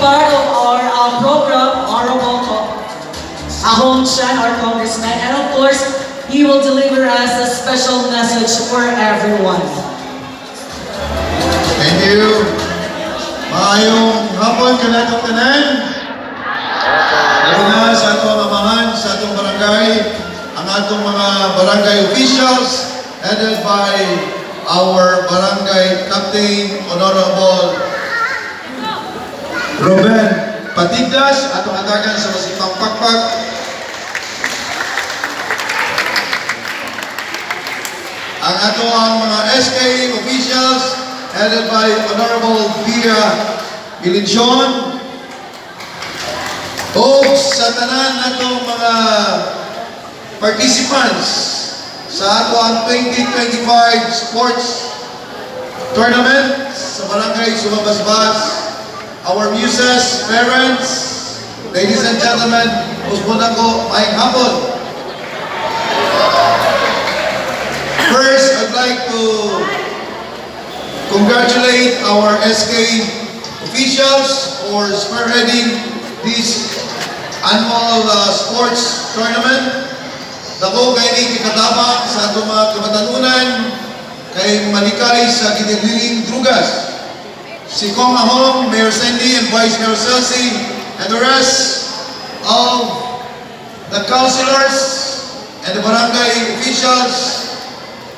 part of our program, Honorable Ahong Chan, our congressman, and of course, he will deliver us a special message for everyone. Thank you. Maayong hapon kanatong tanan. Lalo na sa atong amahan, sa atong barangay, ang atong mga barangay officials, headed by our barangay captain, Honorable Ruben Patigdas, atong atagan sa Masipang Pakpak. Ang atong mga SK officials, headed by Honorable Pia Bilinchon, o sa tanan natong mga participants sa atong 2025 sports tournament sa Barangay Sumabasbas, our muses, parents, ladies and gentlemen, usbon ako, maayong hapon. First, I'd like to congratulate our SK officials for spearheading this annual sports tournament. Dako kay ni kikatabang sa atong mga kabatanunan kay malikay sa Gidililing Drugas. Si Kong Ahong, Mayor Sandy, and Vice Mayor Celsi, and the rest of the councilors and the barangay officials.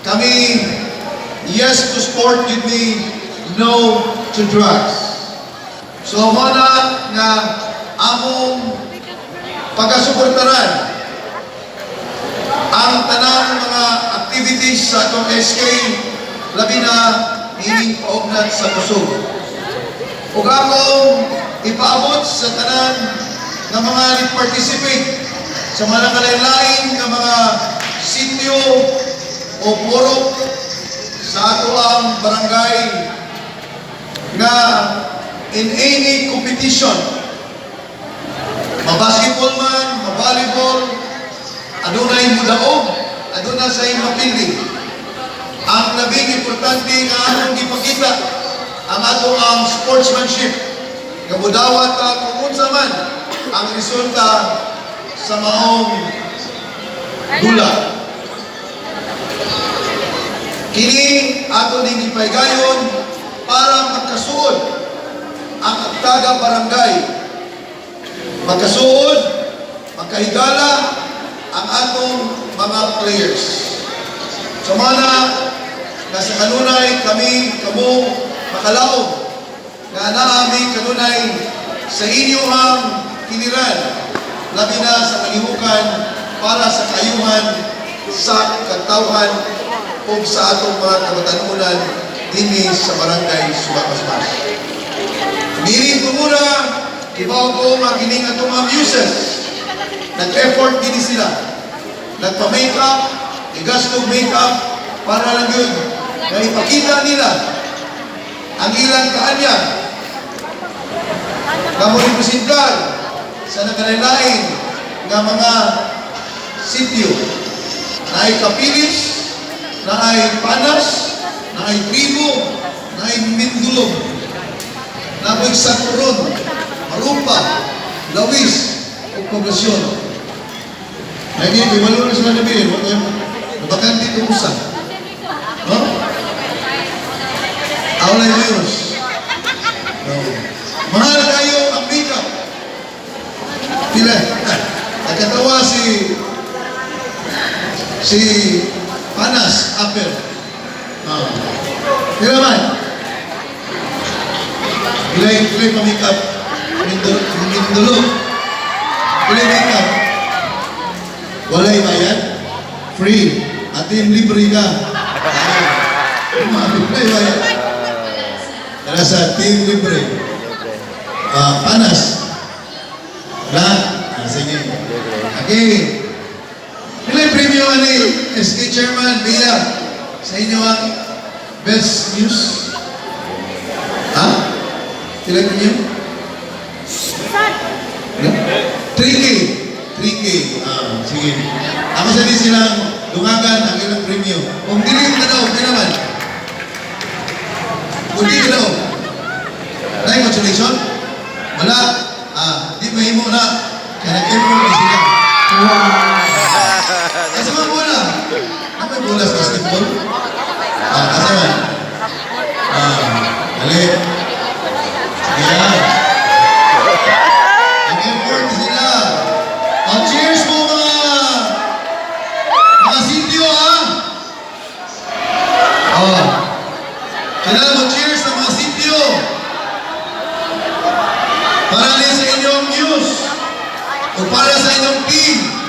Kami, yes to sport, with me, no to drugs. So, muna nga among pagkasuportaran ang tanang mga activities sa atong SK, labi na ining paugnat sa kusog. Ug akong ipaabot sa tanan ng mga nag-participate sa mga nakalain-lain ng mga sityo o purok sa ato ang barangay na in any competition, ma-basketball man, ma-volleyball, adunay mudaog, adunay sa iyong mapili. Ang labing importante nga atong gipakita ang ato ang sportsmanship. Kabudawat kung unsa man ang resulta sa maong dula. Kini ato ning ipaygayon para magkasuod ang agtaga barangay. Magkasuod, magkahigala ang atong mga players. So mana, nasa kanunay kami kamo makalaog nga naami kanunay sa inyong kiniran, labi na sa kalihukan para sa kayuhan sa katawhan o sa atong mga kabatanunan dinhi sa barangay Sumabasbas. Diri tumura, ibaw ko magining atong mga muses. Nag-effort din sila. Nagpa-makeup, igastog makeup para lang yun na ipakita nila ang ilang kaanyag na mulipresentar sa nakalain ng mga sityo na ay kapilis, na ay panas, na ay tribo, na ay mindulog, na ay sakuron, marupa, lawis, o poblasyon. Lagi, may malo na sila nabihin, bakante ito usan. No? Aulay virus. No. Mahal kayo ang makeup. Pila. Nagkatawa si Panas Apel. Pila man. Pila pa makeup. Mindulog. Pila makeup. Walay bayad. Free. Atin libre ka. Libre bayad. Kaya sa team libre. Panas. Lahat. Sige. Okay. Pila premium ni SK Chairman Bila sa inyo ang best news. Ha? Pila premium? 3K. 3K. Sige. Ako sa di silang dungagan ang ilang premium. Kung dili ka daw, kaya naman. Kung dili ka daw. Congratulations. Wala. Di mahimo na. Kaya nag-effort na sila. Wow. Asa man bola? Ano may bola sa basketball? Asa man? Dali. Ayan. Nag-effort na sila. Cheers mo mga sityo ha. Kailangan mo cheers sa mga sityo. Para rin sa inyong news. O para sa inyong team.